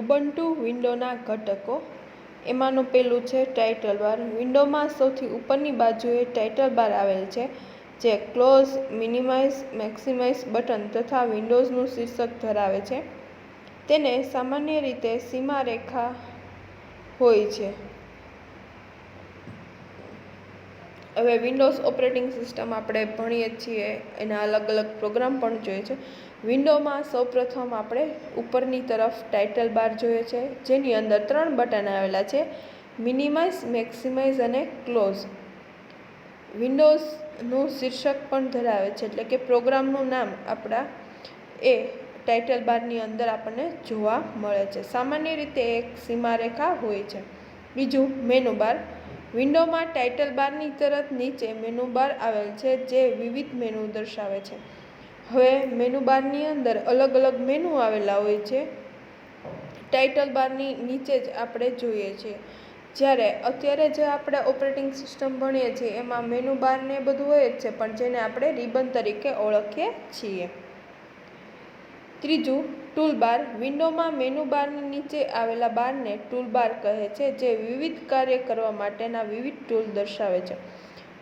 Ubuntu વિન્ડોના ઘટકો એમાંનું પહેલું છે ટાઇટલ બાર. વિન્ડોમાં સૌથી ઉપરની બાજુએ ટાઇટલ બાર આવેલ છે, જે ક્લોઝ, મિનિમાઇઝ, મેક્સિમાઇઝ બટન તથા વિન્ડોઝનું શીર્ષક ધરાવે છે. તેને સામાન્ય રીતે સીમારેખા હોય છે. હવે વિન્ડોઝ ઓપરેટિંગ સિસ્ટમ આપણે ભણીએ છીએ, એના અલગ અલગ પ્રોગ્રામ પણ જોઈએ છે. વિન્ડોમાં સૌપ્રથમ આપણે ઉપરની તરફ ટાઇટલ બાર જોઈએ છે, જેની અંદર 3 બટન આવેલા છે: મિનિમાઇઝ, મેક્સિમાઇઝ અને ક્લોઝ. વિન્ડોઝનું શીર્ષક પણ ધરાવે છે, એટલે કે પ્રોગ્રામનું નામ આપણા એ ટાઇટલ બારની અંદર આપણને જોવા મળે છે. સામાન્ય રીતે એક સીમારેખા હોય છે. બીજું મેનુ બાર. વિન્ડોમાં ટાઇટલ બારની તરત નીચે મેનુ બાર આવેલ છે, જે વિવિધ મેનુ દર્શાવે છે. હવે મેનુ બારની અંદર અલગ અલગ મેનુ આવેલા હોય છે, ટાઇટલ બારની નીચે જ આપણે જોઈએ છીએ. જ્યારે અત્યારે જે આપણે ઓપરેટિંગ સિસ્ટમ ભણીએ છીએ એમાં મેનુ બાર ને બધું હોય જ છે, પણ જેને આપણે રિબન તરીકે ઓળખીએ છીએ. ત્રીજું ટૂલબાર. વિન્ડોમાં મેનુ બારની નીચે આવેલા બારને ટૂલબાર કહે છે, જે વિવિધ કાર્ય કરવા માટેના વિવિધ ટૂલ દર્શાવે છે.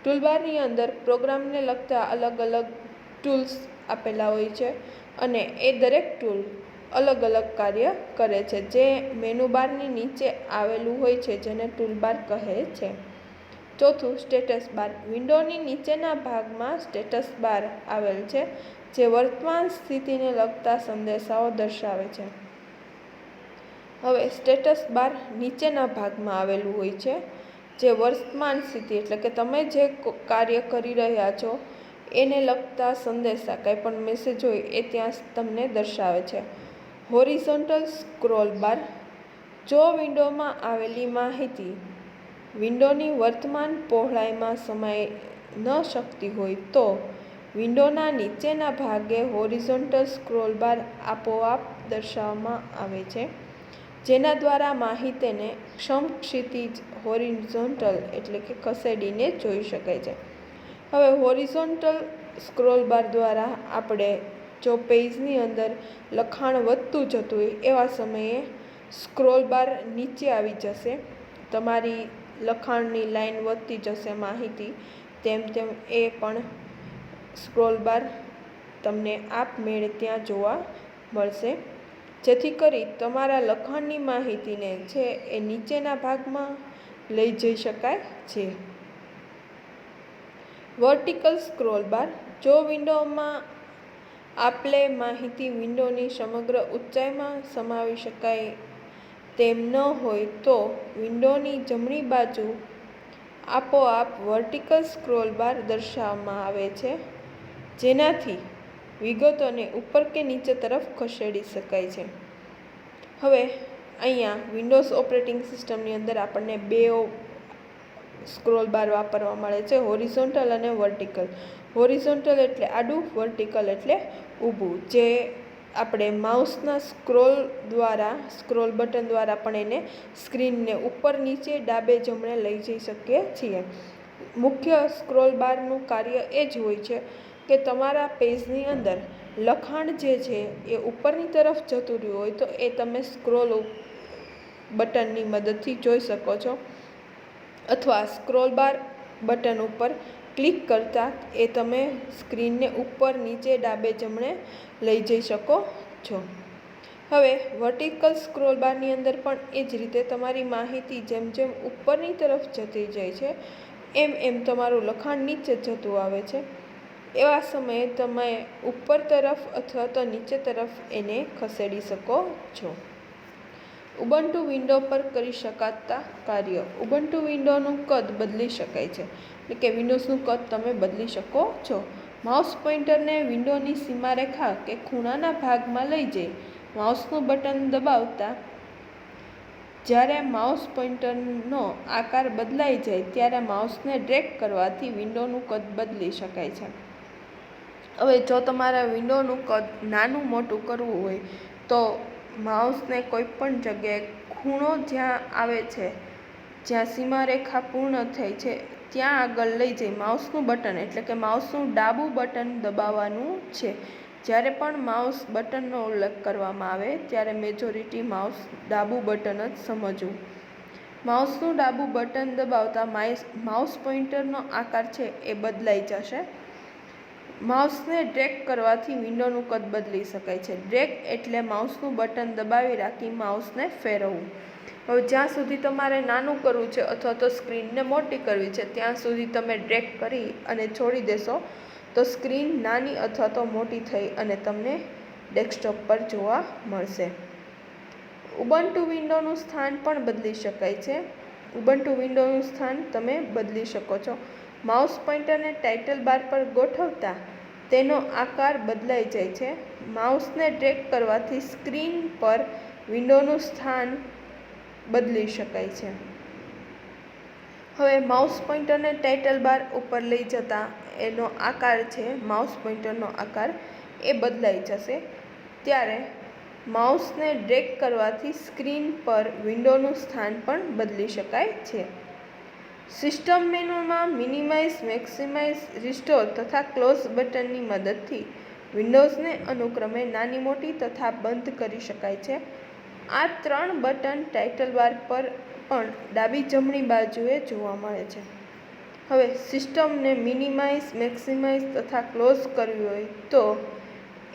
ટૂલબારની અંદર પ્રોગ્રામને લગતા અલગ અલગ ટૂલ્સ આપેલા હોય છે, અને એ દરેક ટૂલ અલગ અલગ કાર્ય કરે છે, જે મેનુ બારની નીચે આવેલું હોય છે, જેને ટૂલબાર કહે છે. ચોથું સ્ટેટસ બાર. વિન્ડોની નીચેના ભાગમાં સ્ટેટસ બાર આવેલ છે, જે વર્તમાન સ્થિતિને લગતા સંદેશાઓ દર્શાવે છે. હવે સ્ટેટસ બાર નીચેના ભાગમાં આવેલું હોય છે, જે વર્તમાન સ્થિતિ એટલે કે તમે જે કાર્ય કરી રહ્યા છો એને લગતા સંદેશા, કંઈ પણ મેસેજ હોય એ ત્યાં તમને દર્શાવે છે. Horizontal scroll bar. જો વિન્ડોમાં આવેલી માહિતી વિન્ડોની વર્તમાન પહોળાઈમાં સમાઈ ન શકતી હોય તો વિન્ડોના નીચેના ભાગે હોરિઝોન્ટલ સ્ક્રોલ બાર આપોઆપ દર્શાવવામાં આવે છે, જેના દ્વારા માહિતીને સમક્ષિતિજ હોરિઝોન્ટલ એટલે કે ખસેડીને જોઈ શકાય છે. હવે હોરિઝોન્ટલ સ્ક્રોલ બાર દ્વારા આપણે જો પેજની અંદર લખાણ વધતું જતું હોય એવા સમયે સ્ક્રોલ બાર નીચે આવી જશે. તમારી લખાણની લાઈન વધતી જશે, માહિતી તેમ તેમ એ પણ સ્ક્રોલ બાર તમને આપમેળે ત્યાં જોવા મળશે, જેથી કરી તમારા લખાણની માહિતીને છે એ નીચેના ભાગમાં લઈ જઈ શકાય છે. Vertical scroll bar. જો વિન્ડોમાં આપલે માહિતી વિન્ડોની સમગ્ર ઊંચાઈમાં સમાવી શકાય તેમ ન હોય તો વિન્ડોની જમણી બાજુ આપોઆપ વર્ટિકલ સ્ક્રોલ બાર દર્શાવવામાં આવે છે, જેનાથી વિગતોને ઉપર કે નીચે તરફ ખસેડી શકાય છે. હવે અહીંયા વિન્ડોઝ ઓપરેટિંગ સિસ્ટમની અંદર આપણને 2 સ્ક્રોલ બાર વાપરવા મળે છે, હોરિઝોન્ટલ અને વર્ટિકલ. હોરિઝોન્ટલ એટલે આડું, વર્ટિકલ એટલે ઊભું, જે આપણે માઉસના સ્ક્રોલ બટન દ્વારા પણ એને સ્ક્રીનને ઉપર નીચે ડાબે જમણે લઈ જઈ શકીએ છીએ. મુખ્ય સ્ક્રોલ બારનું કાર્ય એ જ હોય છે કે તમારા પેજની અંદર લખાણ જે છે એ ઉપરની તરફ જતું રહ્યું હોય તો એ તમે સ્ક્રોલ બટનની મદદથી જોઈ શકો છો, અથવા સ્ક્રોલ બાર બટન ઉપર ક્લિક કરતાં એ તમે સ્ક્રીનને ઉપર નીચે ડાબે જમણે લઈ જઈ શકો છો. હવે વર્ટિકલ સ્ક્રોલ બારની અંદર પણ એ જ રીતે તમારી માહિતી જેમ જેમ ઉપરની તરફ જતી જાય છે એમ એમ તમારું લખાણ નીચે જતું આવે છે. એવા સમયે તમે ઉપર તરફ અથવા તો નીચે તરફ એને ખસેડી શકો છો. ઉબુન્ટુ વિન્ડો પર કરી શકાતા કાર્યો. ઉબુન્ટુ વિન્ડોનું કદ બદલી શકાય છે, એટલે કે વિન્ડોઝનું કદ તમે બદલી શકો છો. માઉસ પોઇન્ટરને વિન્ડોની સીમારેખા કે ખૂણાના ભાગમાં લઈ જઈ માઉસનું બટન દબાવતા જ્યારે માઉસ પોઇન્ટરનો આકાર બદલાઈ જાય ત્યારે માઉસને ડ્રેગ કરવાથી વિન્ડોનું કદ બદલી શકાય છે. હવે જો તમારે વિન્ડોનું કદ નાનું મોટું કરવું હોય તો માઉસને કોઈ પણ જગ્યાએ ખૂણો જ્યાં આવે છે, જ્યાં સીમારેખા પૂર્ણ થઈ છે ત્યાં આગળ લઈ જઈ માઉસનું બટન એટલે કે માઉસનું ડાબું બટન દબાવવાનું છે. જ્યારે પણ માઉસ બટનનો ઉલ્લેખ કરવામાં આવે ત્યારે મેજોરિટી માઉસ ડાબું બટન જ સમજવું. માઉસનું ડાબું બટન દબાવતા માઉસ પોઇન્ટરનો આકાર છે એ બદલાઈ જશે. માઉસને ડ્રેગ કરવાથી વિન્ડોનું કદ બદલી શકાય છે. ડ્રેગ એટલે માઉસનું બટન દબાવી રાખી માઉસને ફેરવવું. હવે જ્યાં સુધી તમારે નાનું કરવું છે અથવા તો સ્ક્રીનને મોટી કરવી છે ત્યાં સુધી તમે ડ્રેગ કરી અને છોડી દેશો તો સ્ક્રીન નાની અથવા તો મોટી થઈ અને તમને ડેસ્કટોપ પર જોવા મળશે. ઉબુન્ટુ વિન્ડોનું સ્થાન પણ બદલી શકાય છે. ઉબુન્ટુ વિન્ડોનું સ્થાન તમે બદલી શકો છો. માઉસ પોઇન્ટરને ટાઇટલ બાર પર ગોઠવતા તેનો આકાર બદલાઈ જાય છે. માઉસને ડ્રેગ કરવાથી સ્ક્રીન પર વિન્ડોનું સ્થાન બદલી શકાય છે. હવે માઉસ પોઇન્ટરને ટાઇટલ બાર ઉપર લઈ જતા એનો આકાર છે માઉસ પોઇન્ટરનો આકાર એ બદલાઈ જશે. ત્યારે માઉસને ડ્રેગ કરવાથી સ્ક્રીન પર વિન્ડોનું સ્થાન પણ બદલી શકાય છે. સિસ્ટમ મેનુમાં મિનિમાઇઝ, મેક્સિમાઇઝ, રિસ્ટોર તથા ક્લોઝ બટનની મદદથી વિન્ડોઝને અનુક્રમે નાની મોટી તથા બંધ કરી શકાય છે. આ 3 બટન ટાઇટલ બાર પર પણ ડાબી જમણી બાજુએ જોવા મળે છે. હવે સિસ્ટમને મિનિમાઇઝ, મેક્સિમાઇઝ તથા ક્લોઝ કરવી હોય તો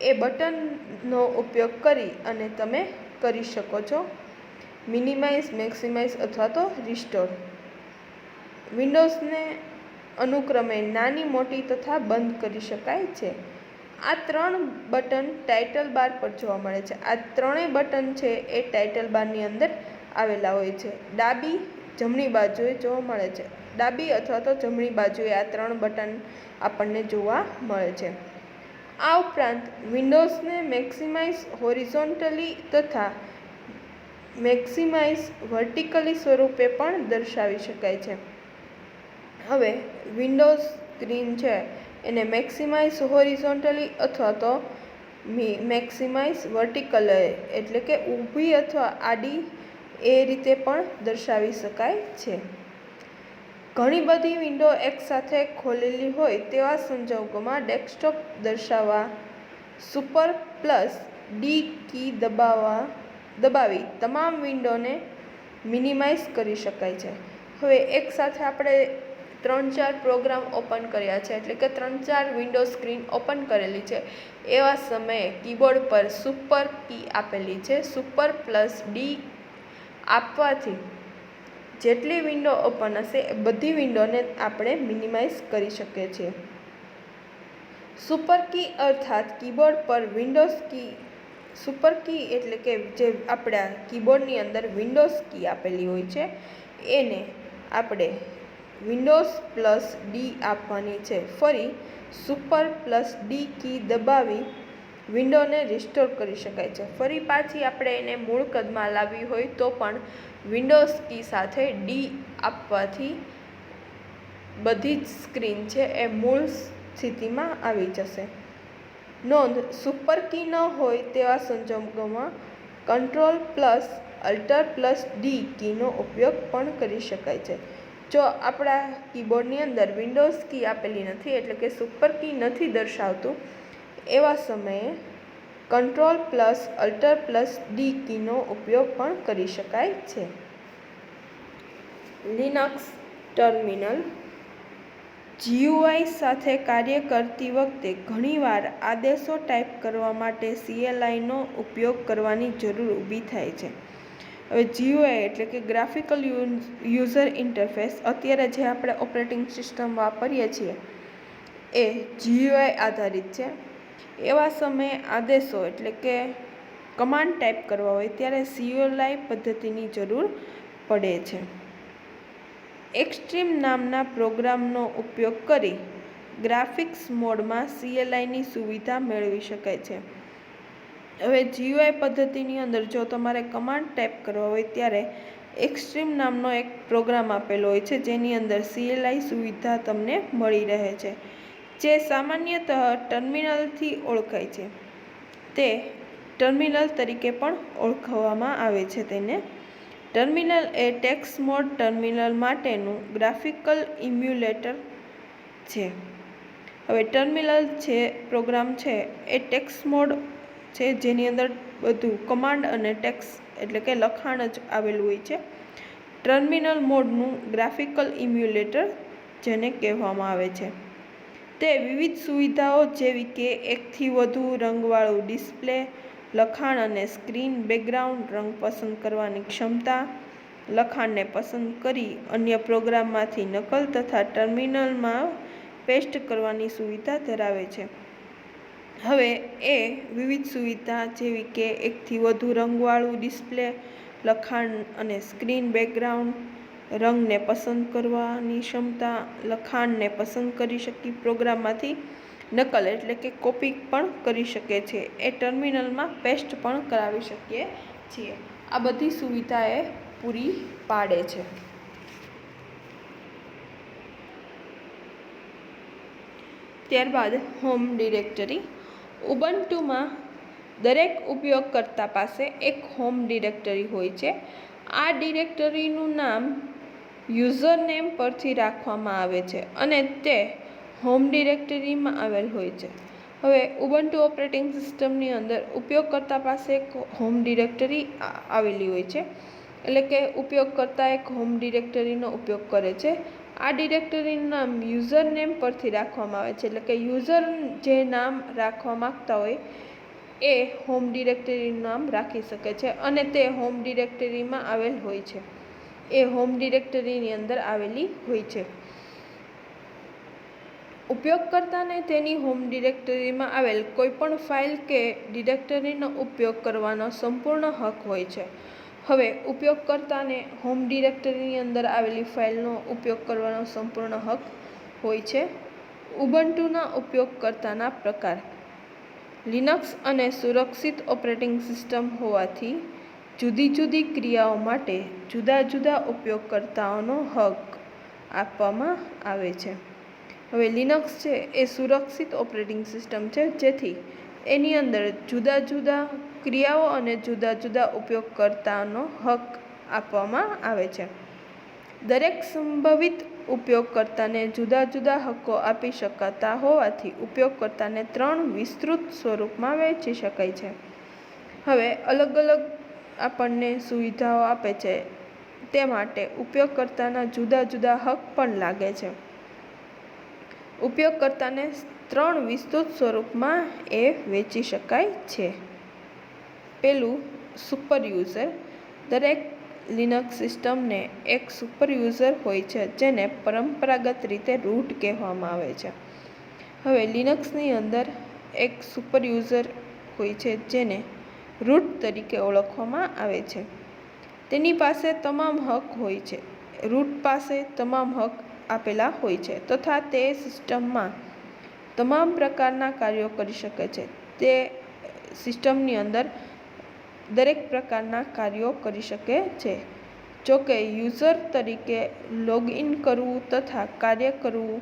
એ બટનનો ઉપયોગ કરી અને તમે કરી શકો છો. મિનિમાઇઝ, મેક્સિમાઇઝ અથવા તો રિસ્ટોર. વિન્ડોઝને અનુક્રમે નાની મોટી તથા બંધ કરી શકાય છે. આ 3 બટન ટાઇટલ બાર પર જોવા મળે છે. આ 3 બટન છે એ ટાઇટલ બારની અંદર આવેલા હોય છે. ડાબી જમણી બાજુએ જોવા મળે છે. ડાબી અથવા તો જમણી બાજુએ આ 3 બટન આપણને જોવા મળે છે. આ ઉપરાંત વિન્ડોઝને મેક્સિમાઇઝ હોરિઝોન્ટલી તથા મેક્સિમાઇઝ વર્ટિકલી સ્વરૂપે પણ દર્શાવી શકાય છે. હવે વિન્ડોઝ સ્ક્રીન છે એને મેક્સિમાઇઝ હોરિઝોન્ટલી અથવા તો મેક્સિમાઇઝ વર્ટિકલ એટલે કે ઊભી અથવા આડી એ રીતે પણ દર્શાવી શકાય છે. ઘણી બધી વિન્ડો એકસાથે ખોલેલી હોય તેવા સંજોગોમાં ડેસ્કટોપ દર્શાવવા સુપર પ્લસ ડી કી દબાવી તમામ વિન્ડોને મિનિમાઇઝ કરી શકાય છે. હવે એકસાથે આપણે 3-4 પ્રોગ્રામ ઓપન કર્યા છે એટલે કે 3-4 વિન્ડો સ્ક્રીન ઓપન કરેલી છે. એવા સમયે કીબોર્ડ પર સુપર કી આપેલી છે. સુપર પ્લસ ડી આપવાથી જેટલી વિન્ડો ઓપન હશે એ બધી વિન્ડોને આપણે મિનિમાઇઝ કરી શકીએ છીએ. સુપર કી અર્થાત કીબોર્ડ પર વિન્ડોઝ કી. સુપર કી એટલે કે જે આપણા કીબોર્ડની અંદર વિન્ડોઝ કી આપેલી હોય છે એને આપણે વિન્ડોઝ પ્લસ ડી આપવાની છે. ફરી સુપર પ્લસ ડી કી દબાવી વિન્ડોને રિસ્ટોર કરી શકાય છે. ફરી પાછી આપણે એને મૂળ કદમાં લાવવી હોય તો પણ વિન્ડોઝ કી સાથે ડી આપવાથી બધી જ સ્ક્રીન છે એ મૂળ સ્થિતિમાં આવી જશે. નોંધ: સુપર કી ન હોય તેવા સંજોગોમાં control plus Alt plus D કીનો ઉપયોગ પણ કરી શકાય છે. જો આપણા કીબોર્ડની અંદર વિન્ડોઝ કી આપેલી નથી એટલે કે સુપર કી નથી દર્શાવતું એવા સમયે control plus Alt plus D કીનો ઉપયોગ પણ કરી શકાય છે. Linux terminal. GUI સાથે કાર્ય કરતી વખતે ઘણીવાર આદેશો ટાઈપ કરવા માટે CLI નો ઉપયોગ કરવાની જરૂર ઊભી થાય છે. હવે GUI એટલે કે ગ્રાફિકલ યુઝર ઇન્ટરફેસ. અત્યારે જે આપણે ઓપરેટિંગ સિસ્ટમ વાપરીએ છીએ એ GUI આધારિત છે. એવા સમયે આદેશો એટલે કે કમાન્ડ ટાઈપ કરવા હોય ત્યારે CLI પદ્ધતિની જરૂર પડે છે. એક્સ્ટ્રીમ નામના પ્રોગ્રામનો ઉપયોગ કરી ગ્રાફિક્સ મોડમાં CLIની સુવિધા મેળવી શકાય છે. હવે GUI પદ્ધતિની અંદર જો તમારે કમાન્ડ ટાઈપ કરવા હોય ત્યારે એક્સ્ટ્રીમ નામનો એક પ્રોગ્રામ આપેલો હોય છે જેની અંદર CLI સુવિધા તમને મળી રહે છે જે સામાન્યતઃ ટર્મિનલથી ઓળખાય છે. તે ટર્મિનલ તરીકે પણ ઓળખવામાં આવે છે. તેને ટર્મિનલ એ ટેક્સ્ટ મોડ ટર્મિનલ માટેનું ગ્રાફિકલ ઇમ્યુલેટર છે. હવે ટર્મિનલ છે પ્રોગ્રામ છે એ ટેક્સ્ટ મોડ છે, જેની અંદર બધું કમાન્ડ અને ટેક્સ્ટ એટલે કે લખાણ જ આવેલું હોય છે. ટર્મિનલ મોડનું ગ્રાફિકલ ઇમ્યુલેટર જેને કહેવામાં આવે છે. તે વિવિધ સુવિધાઓ જેવી કે એકથી વધુ રંગવાળું ડિસ્પ્લે, લખાણ અને સ્ક્રીન બેકગ્રાઉન્ડ રંગ પસંદ કરવાની ક્ષમતા, લખાણને પસંદ કરી અન્ય પ્રોગ્રામમાંથી નકલ તથા ટર્મિનલમાં પેસ્ટ કરવાની સુવિધા ધરાવે છે. હવે એ વિવિધ સુવિધા જેવી કે એકથી વધુ રંગવાળું ડિસ્પ્લે, લખાણ અને સ્ક્રીન બેકગ્રાઉન્ડ, રંગને પસંદ કરવાની ક્ષમતા, લખાણને પસંદ કરી શકી પ્રોગ્રામમાંથી નકલ એટલે કે કોપી પણ કરી શકે છે, એ ટર્મિનલમાં પેસ્ટ પણ કરાવી શકીએ છીએ. આ બધી સુવિધા એ પૂરી પાડે છે. ત્યારબાદ હોમ ડિરેક્ટરી. ઉબુન્ટુમાં દરેક ઉપયોગકર્તા પાસે એક હોમ ડિરેક્ટરી હોય છે. આ ડિરેક્ટરીનું નામ યુઝર નેમ પરથી રાખવામાં આવે છે અને તે હોમ ડિરેક્ટરીમાં આવેલ હોય છે. હવે ઉબુન્ટુ ઓપરેટિંગ સિસ્ટમની અંદર ઉપયોગકર્તા પાસે એક હોમ ડિરેક્ટરી આવેલી હોય છે, એટલે કે ઉપયોગકર્તા એક હોમ ડિરેક્ટરીનો ઉપયોગ કરે છે. આ ડિરેક્ટરીનું નામ યુઝર નેમ પરથી રાખવામાં આવે છે, એટલે કે યુઝર જે નામ રાખવા માગતા હોય એ હોમ ડિરેક્ટરીનું નામ રાખી શકે છે અને તે હોમ ડિરેક્ટરીમાં આવેલ હોય છે, એ હોમ ડિરેક્ટરીની અંદર આવેલી હોય છે. ઉપયોગકર્તાને તેની હોમ ડિરેક્ટરીમાં આવેલ કોઈપણ ફાઇલ કે ડિરેક્ટરીનો ઉપયોગ કરવાનો સંપૂર્ણ હક હોય છે. હવે ઉપયોગકર્તાને હોમ ડિરેક્ટરીની અંદર આવેલી ફાઇલનો ઉપયોગ કરવાનો સંપૂર્ણ હક હોય છે. ઉબુન્ટુના ઉપયોગકર્તાના પ્રકાર. લિનક્સ અને સુરક્ષિત ઓપરેટિંગ સિસ્ટમ હોવાથી જુદી જુદી ક્રિયાઓ માટે જુદા જુદા ઉપયોગકર્તાઓનો હક આપવામાં આવે છે. હવે લિનક્સ છે એ સુરક્ષિત ઓપરેટિંગ સિસ્ટમ છે, જેથી એની અંદર જુદા જુદા ક્રિયાઓ અને જુદા જુદા ઉપયોગકર્તાનો હક આપવામાં આવે છે. દરેક સંભવિત ઉપયોગકર્તાને જુદા જુદા હકો આપી શકાતા હોવાથી ઉપયોગકર્તાને 3 વિસ્તૃત સ્વરૂપમાં વહેંચી શકાય છે. હવે અલગ અલગ આપણને સુવિધાઓ આપે છે, તે માટે ઉપયોગકર્તાના જુદા જુદા હક પણ લાગે છે. ઉપયોગકર્તાને 3 વિસ્તૃત સ્વરૂપમાં એ વહેંચી શકાય છે. પેલું સુપર યુઝર. દરેક લિનક્સ સિસ્ટમને એક સુપર યુઝર હોય છે, જેને પરંપરાગત રીતે રૂટ કહેવામાં આવે છે. હવે લિનક્સની અંદર એક સુપર યુઝર હોય છે, જેને રૂટ તરીકે ઓળખવામાં આવે છે. તેની પાસે તમામ હક હોય છે. રૂટ પાસે તમામ હક આપેલા હોય છે તથા તે સિસ્ટમમાં તમામ પ્રકારના કાર્યો કરી શકે છે. તે સિસ્ટમની અંદર દરેક પ્રકારના કાર્યો કરી શકે છે. જોકે યુઝર તરીકે લોગઇન કરવું તથા કાર્ય કરવું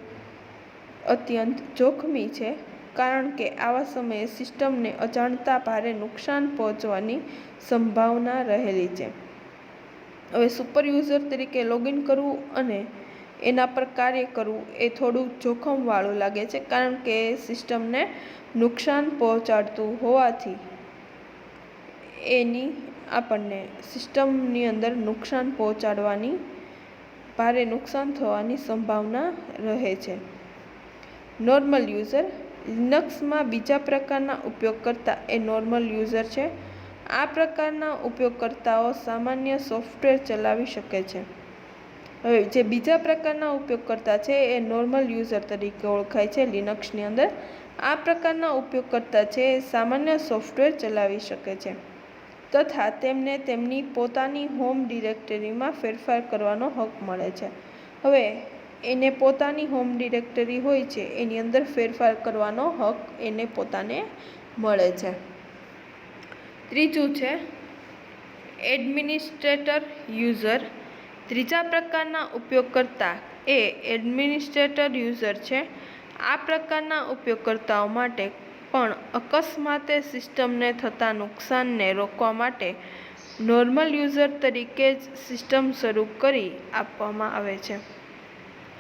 અત્યંત જોખમી છે, કારણ કે આવા સમયે સિસ્ટમને અજાણતા ભારે નુકસાન પહોંચવાની સંભાવના રહેલી છે. હવે સુપર યુઝર તરીકે લોગઇન કરવું અને એના પર કાર્ય કરવું એ થોડું જોખમવાળું લાગે છે, કારણ કે સિસ્ટમને નુકસાન પહોંચાડતું હોવાથી એની આપણને સિસ્ટમની અંદર નુકસાન પહોંચાડવાની ભારે નુકસાન થવાની સંભાવના રહે છે. Normal user. લિનક્સમાં બીજા પ્રકારના ઉપયોગકર્તા એ નોર્મલ યુઝર છે. આ પ્રકારના ઉપયોગકર્તાઓ સામાન્ય સોફ્ટવેર ચલાવી શકે છે. હવે જે બીજા પ્રકારના ઉપયોગકર્તા છે એ નોર્મલ યુઝર તરીકે ઓળખાય છે લિનક્સની અંદર. આ પ્રકારના ઉપયોગકર્તા છે એ સામાન્ય સોફ્ટવેર ચલાવી શકે છે તથા તેમને તેમની પોતાની હોમ ડિરેક્ટરીમાં ફેરફાર કરવાનો હક મળે છે. હવે એને પોતાની હોમ ડિરેક્ટરી હોય છે એની અંદર ફેરફાર કરવાનો હક એને પોતાને મળે છે. ત્રીજું છે એડમિનિસ્ટ્રેટર યુઝર. ત્રીજા પ્રકારના ઉપયોગકર્તા એ એડમિનિસ્ટ્રેટર યુઝર છે. આ પ્રકારના ઉપયોગકર્તાઓ માટે પણ અકસ્માતે સિસ્ટમને થતા નુકસાનને રોકવા માટે નોર્મલ યુઝર તરીકે જ સિસ્ટમ શરૂ કરી આપવામાં આવે છે.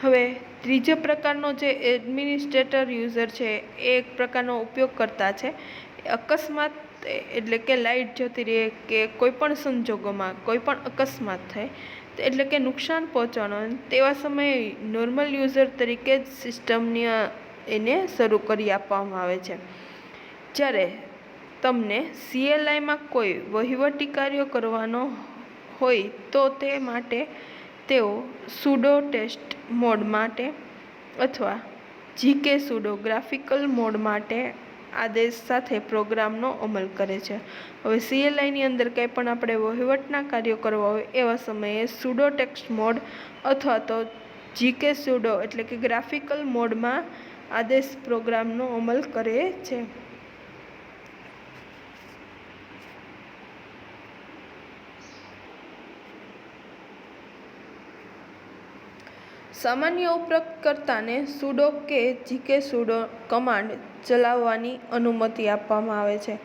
હવે ત્રીજો પ્રકારનો જે એડમિનિસ્ટ્રેટર યુઝર છે એ એક પ્રકારનો ઉપયોગકર્તા છે. અકસ્માત એટલે કે લાઇટ જતી રહે કે કોઈપણ સંજોગોમાં કોઈપણ અકસ્માત થાય એટલે કે નુકસાન પહોંચવાનું તેવા સમયે નોર્મલ યુઝર તરીકે જ સિસ્ટમની એને શરૂ કરી આપવામાં આવે છે. જ્યારે તમને CLIમાં કોઈ વહીવટી કાર્યો કરવાનો હોય તો તે માટે તેઓ સુડો ટેસ્ટ મોડ માટે અથવા GK સુડો ગ્રાફિકલ મોડ માટે આદેશ સાથે પ્રોગ્રામનો અમલ કરે છે. હવે CLIની અંદર કંઈ પણ આપણે વહીવટના કાર્યો કરવા હોય એવા સમયે સુડો ટેક્સ્ટ મોડ અથવા તો GK સુડો એટલે કે ગ્રાફિકલ મોડમાં આદેશ પ્રોગ્રામનો અમલ કરે છે. સામાન્ય ઉપયોગકર્તાને સુડો કે GK સુડો કમાન્ડ ચલાવવાની અનુમતિ આપવામાં આવે છે.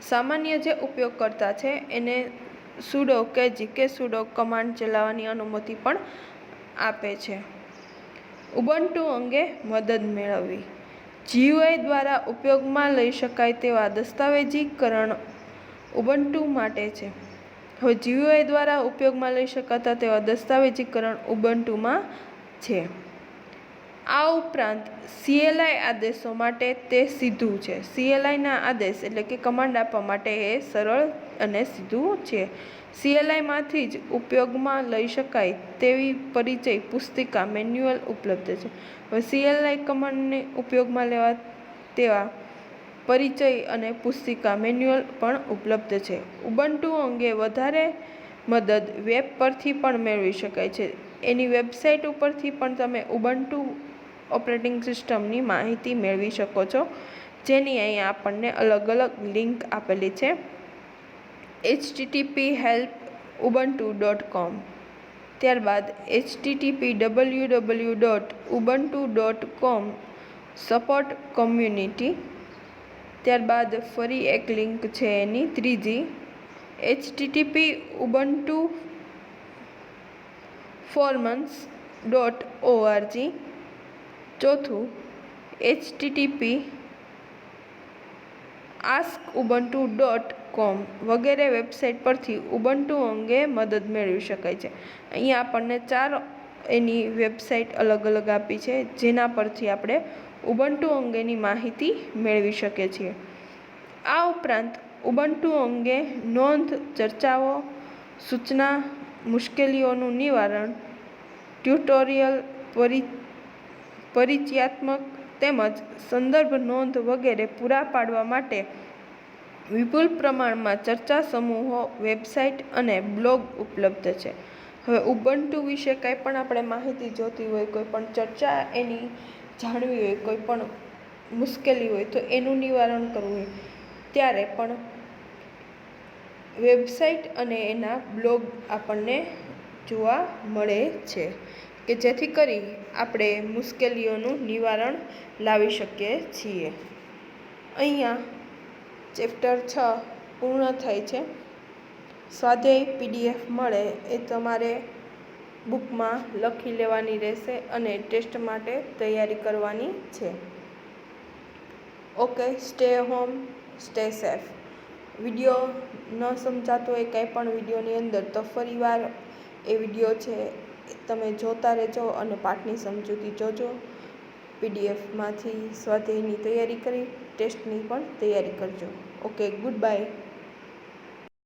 સામાન્ય જે ઉપયોગકર્તા છે એને સુડો કે GK સુડો કમાન્ડ ચલાવવાની અનુમતિ પણ આપે છે. ઉબુન્ટુ અંગે મદદ મેળવવી. GUI દ્વારા ઉપયોગમાં લઈ શકાય તેવા દસ્તાવેજીકરણ ઉબુન્ટુ માટે છે. હવે GUI દ્વારા ઉપયોગમાં લઈ શકાતા તેવા દસ્તાવેજીકરણ ઉબુન્ટુમાં છે. આ ઉપરાંત CLI આદેશો માટે તે સીધું છે. CLIના આદેશ એટલે કે કમાન્ડ આપવા માટે એ સરળ અને સીધું છે. CLIમાંથી જ ઉપયોગમાં લઈ શકાય તેવી પરિચય પુસ્તિકા મેન્યુઅલ ઉપલબ્ધ છે. હવે CLI કમાન્ડને ઉપયોગમાં લેવા તેવા પરિચય અને પુસ્તિકા મેન્યુઅલ પણ ઉપલબ્ધ છે. ઉબુન્ટુ અંગે વધારે મદદ વેબ પરથી પણ મેળવી શકાય છે. એની વેબસાઇટ ઉપરથી પણ તમે ઉબુન્ટુ ઓપરેટિંગ સિસ્ટમની માહિતી મેળવી શકો છો, જેની અહીંયા આપણને અલગ અલગ લિંક આપેલી છે. http://help/ubuntu.com, ત્યારબાદ http://www.ubuntu.com સપોર્ટ કમ્યુનિટી, ત્યારબાદ ફરી એક લિંક છે એની ત્રીજી http://ubuntuforums.org, ચોથું http://askubuntu.com વગેરે વેબસાઇટ પરથી ઉબુન્ટુ અંગે મદદ મેળવી શકાય છે. અહીંયા આપણને 4 એની વેબસાઇટ અલગ અલગ આપી છે જેના પરથી આપણે ઉબુન્ટુ અંગેની માહિતી મેળવી શકીએ છીએ. આ ઉપરાંત ઉબુન્ટુ અંગે નોંધ, ચર્ચાઓ, સૂચના, મુશ્કેલીઓનું નિવારણ, ટ્યુટોરિયલ, પરિચયાત્મક તેમજ સંદર્ભ નોંધ વગેરે પૂરા પાડવા માટે વિપુલ પ્રમાણમાં ચર્ચા સમૂહો, વેબસાઇટ અને બ્લોગ ઉપલબ્ધ છે. હવે ઉબુન્ટુ વિશે કંઈ પણ આપણે માહિતી જોતી હોય, કોઈ પણ ચર્ચા એની જાણવી હોય, કોઈ પણ મુશ્કેલી હોય તો એનું નિવારણ કરવું હોય ત્યારે પણ વેબસાઇટ અને એના બ્લોગ આપણને જોવા મળે છે કે જેથી કરી આપણે મુશ્કેલીઓનું નિવારણ લાવી શકીએ છીએ. અહીંયા ચેપ્ટર 6 પૂર્ણ થાય છે. સ્વાધ્યાય PDF મળે એ તમારે બુકમાં લખી લેવાની રહેશે અને ટેસ્ટ માટે તૈયારી કરવાની છે. Okay, stay home, stay safe. Video ન સમજાતો હોય કંઈ પણ વિડીયોની અંદર તો ફરીવાર એ વિડીયો છે તમે જોતા રહેજો અને પાઠની સમજૂતી જોજો. PDFમાંથી સ્વાધ્યાયની તૈયારી કરી ટેસ્ટની પણ તૈયારી કરજો. Okay, good bye.